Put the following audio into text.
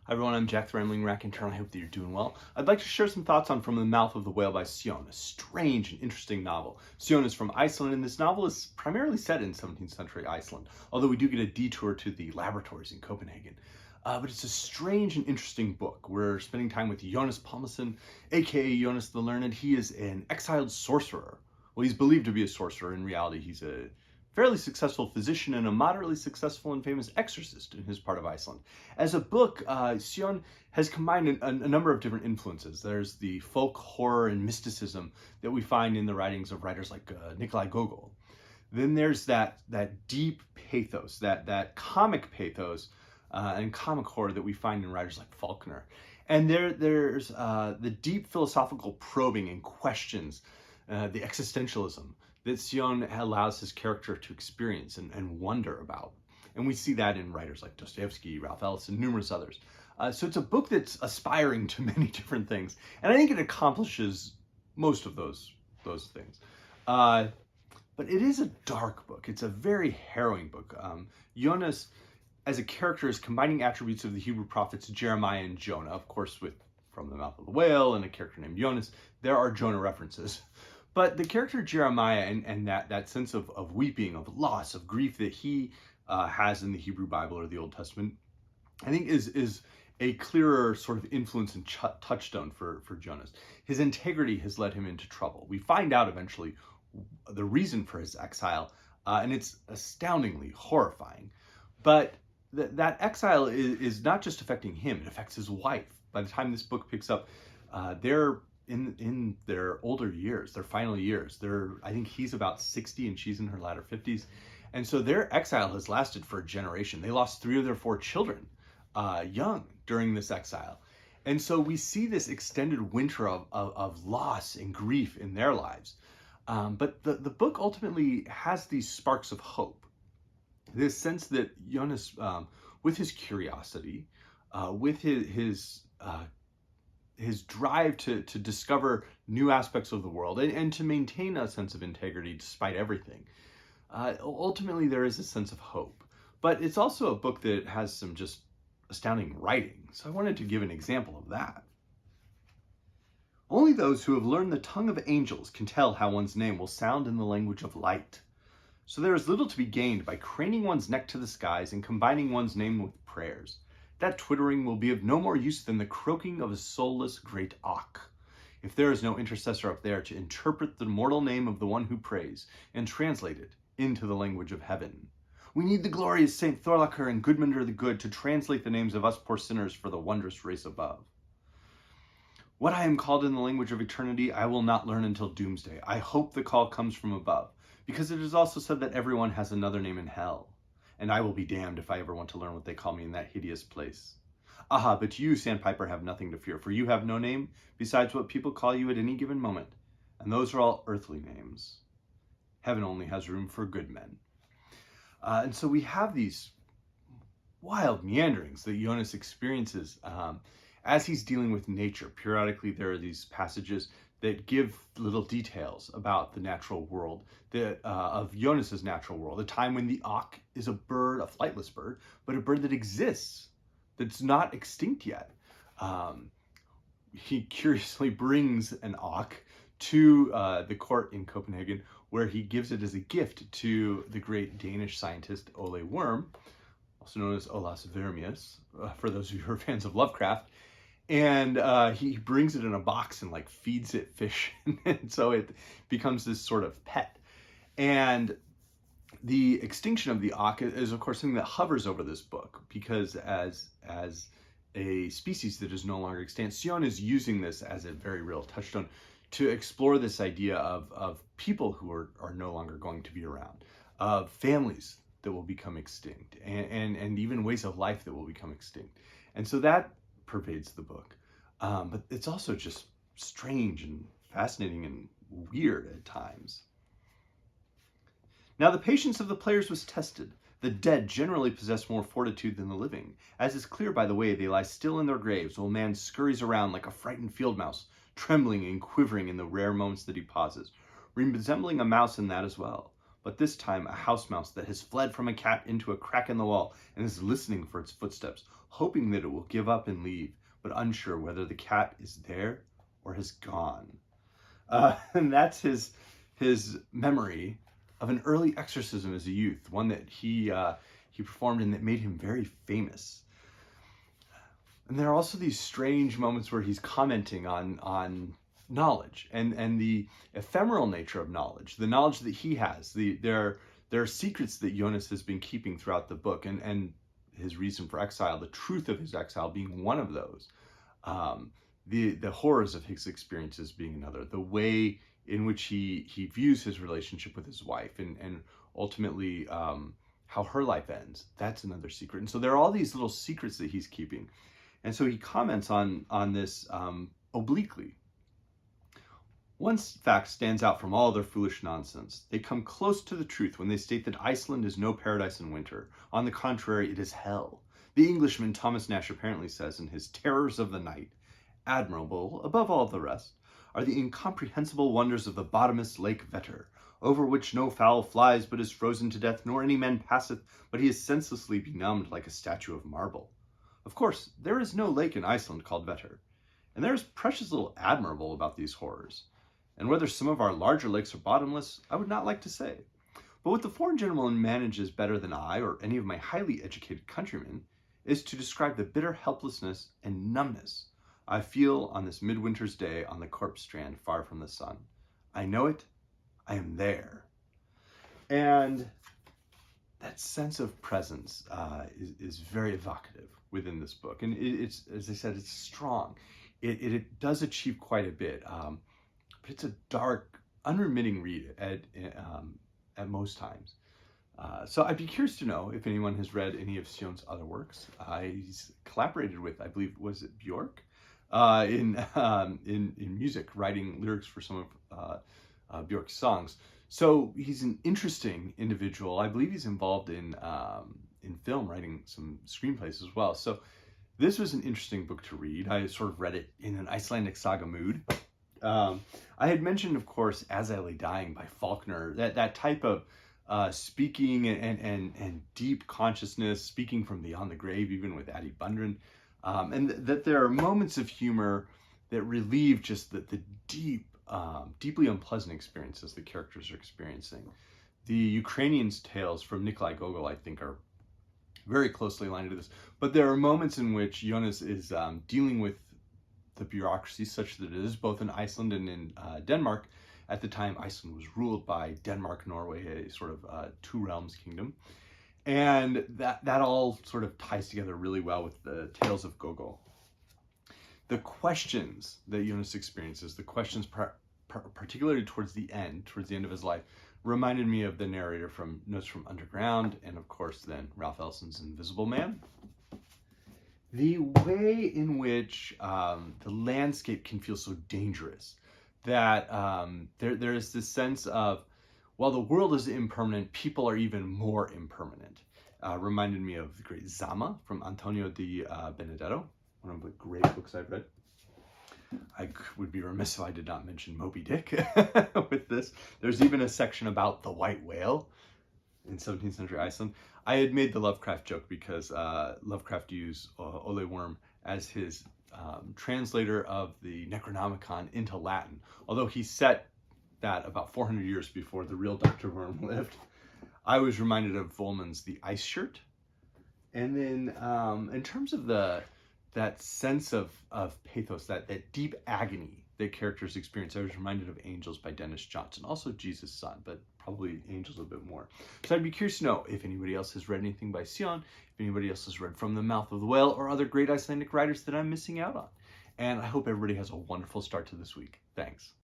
Hi everyone, I'm Jack the Rambling Raconteur. I hope that you're doing well. I'd like to share some thoughts on From the Mouth of the Whale by Sjón, a strange and interesting novel. Sjón is from Iceland, and this novel is primarily set in 17th century Iceland, although we do get a detour to the laboratories in Copenhagen. But it's a strange and interesting book. We're spending time with Jonas Palmason, aka Jonas the Learned. He is an exiled sorcerer. Well, he's believed to be a sorcerer. In reality, he's a fairly successful physician and a moderately successful and famous exorcist in his part of Iceland. As a book, Sjón has combined a number of different influences. There's the folk horror and mysticism that we find in the writings of writers like Nikolai Gogol. Then there's that deep pathos, that comic pathos and comic horror that we find in writers like Faulkner. And there's the deep philosophical probing and questions, the existentialism that Sjón allows his character to experience and wonder about. And we see that in writers like Dostoevsky, Ralph Ellison, numerous others. So it's a book that's aspiring to many different things. And I think it accomplishes most of those things. But it is a dark book. It's a very harrowing book. Jonas, as a character, is combining attributes of the Hebrew prophets Jeremiah and Jonah. Of course, with From the Mouth of the Whale and a character named Jonas, there are Jonah references. But the character Jeremiah and that sense of weeping, of loss, of grief that he has in the Hebrew Bible or the Old Testament, I think is a clearer sort of influence and touchstone for Jonas. His integrity has led him into trouble. We find out eventually the reason for his exile, and it's astoundingly horrifying. But that exile is not just affecting him, it affects his wife. By the time this book picks up, they're in their older years, their final years. I think he's about 60 and she's in her latter 50s. And so their exile has lasted for a generation. They lost 3 of their 4 children young during this exile. And so we see this extended winter of loss and grief in their lives. But the book ultimately has these sparks of hope. This sense that Jonas, with his curiosity, with his drive to discover new aspects of the world and to maintain a sense of integrity despite everything. Ultimately, there is a sense of hope. But it's also a book that has some just astounding writing. So I wanted to give an example of that. Only those who have learned the tongue of angels can tell how one's name will sound in the language of light. So there is little to be gained by craning one's neck to the skies and combining one's name with prayers. That twittering will be of no more use than the croaking of a soulless great auk, if there is no intercessor up there to interpret the mortal name of the one who prays and translate it into the language of heaven. We need the glorious Saint Thorlakr and Gudmundur the Good to translate the names of us poor sinners for the wondrous race above. What I am called in the language of eternity, I will not learn until doomsday. I hope the call comes from above, because it is also said that everyone has another name in hell. And I will be damned if I ever want to learn what they call me in that hideous place. Aha, but you, Sandpiper, have nothing to fear, for you have no name besides what people call you at any given moment, and those are all earthly names. Heaven only has room for good men. And so we have these wild meanderings that Jonas experiences as he's dealing with nature. Periodically, there are these passages that give little details about the natural world, of Jonas's natural world, a time when the auk is a bird, a flightless bird, but a bird that exists, that's not extinct yet. He curiously brings an auk to the court in Copenhagen, where he gives it as a gift to the great Danish scientist Ole Worm, also known as Olaus Vermius, for those of you who are fans of Lovecraft. And he brings it in a box and feeds it fish, and so it becomes this sort of pet. And the extinction of the auk is, of course, something that hovers over this book, because as a species that is no longer extant, Sjón is using this as a very real touchstone to explore this idea of people who are no longer going to be around, of families that will become extinct, and even ways of life that will become extinct. And so that pervades the book. But it's also just strange and fascinating and weird at times. Now the patience of the players was tested. The dead generally possess more fortitude than the living, as is clear by the way they lie still in their graves while man scurries around like a frightened field mouse, trembling and quivering in the rare moments that he pauses, resembling a mouse in that as well. but this time a house mouse that has fled from a cat into a crack in the wall and is listening for its footsteps, hoping that it will give up and leave, but unsure whether the cat is there or has gone. And that's his memory of an early exorcism as a youth, one that he performed and that made him very famous. And there are also these strange moments where he's commenting on knowledge and the ephemeral nature of knowledge, the knowledge that he has. There are secrets that Jonas has been keeping throughout the book, and his reason for exile, the truth of his exile being one of those. The horrors of his experiences being another. The way in which he views his relationship with his wife and ultimately how her life ends. That's another secret. And so there are all these little secrets that he's keeping. And so he comments on this obliquely. One fact stands out from all their foolish nonsense. They come close to the truth when they state that Iceland is no paradise in winter. On the contrary, it is hell. The Englishman Thomas Nash apparently says in his Terrors of the Night, admirable, above all the rest, are the incomprehensible wonders of the bottomless lake Vetter, over which no fowl flies but is frozen to death, nor any man passeth but he is senselessly benumbed like a statue of marble. Of course, there is no lake in Iceland called Vetter, and there is precious little admirable about these horrors. And whether some of our larger lakes are bottomless, I would not like to say. But what the foreign gentleman manages better than I or any of my highly educated countrymen is to describe the bitter helplessness and numbness I feel on this midwinter's day on the corpse strand far from the sun. I know it. I am there. And that sense of presence is very evocative within this book. And it's, as I said, it's strong. It does achieve quite a bit. But it's a dark, unremitting read at most times. So I'd be curious to know if anyone has read any of Sjón's other works. He's collaborated with, I believe, was it Björk? In music, writing lyrics for some of Björk's songs. So he's an interesting individual. I believe he's involved in film, writing some screenplays as well. So this was an interesting book to read. I sort of read it in an Icelandic Saga mood. I had mentioned, of course, As I Lay Dying by Faulkner, that type of speaking and deep consciousness, speaking from beyond the grave, even with Addie Bundren. And that there are moments of humor that relieve just the deeply unpleasant experiences the characters are experiencing. The Ukrainian's tales from Nikolai Gogol, I think, are very closely aligned to this. But there are moments in which Jonas is dealing with the bureaucracy such that it is both in Iceland and in Denmark. At the time, Iceland was ruled by Denmark, Norway, a sort of two realms kingdom. And that all sort of ties together really well with the tales of Gogol. The questions that Jonas experiences, the questions particularly towards the end of his life, reminded me of the narrator from Notes from Underground, and of course then Ralph Ellison's Invisible Man. The way in which the landscape can feel so dangerous, that there is this sense of, while the world is impermanent, people are even more impermanent. Reminded me of the great Zama from Antonio di Benedetto, one of the great books I've read. I would be remiss if I did not mention Moby Dick with this. There's even a section about the white whale in 17th century Iceland. I had made the Lovecraft joke because Lovecraft used Ole Worm as his translator of the Necronomicon into Latin, although he set that about 400 years before the real Dr. Worm lived. I was reminded of Volman's The Ice Shirt. And then in terms of that sense of pathos, that deep agony that characters experience, I was reminded of Angels by Denis Johnson, also Jesus' Son, but probably Angels a bit more. So I'd be curious to know if anybody else has read anything by Sjón, if anybody else has read From the Mouth of the Whale, or other great Icelandic writers that I'm missing out on. And I hope everybody has a wonderful start to this week. Thanks.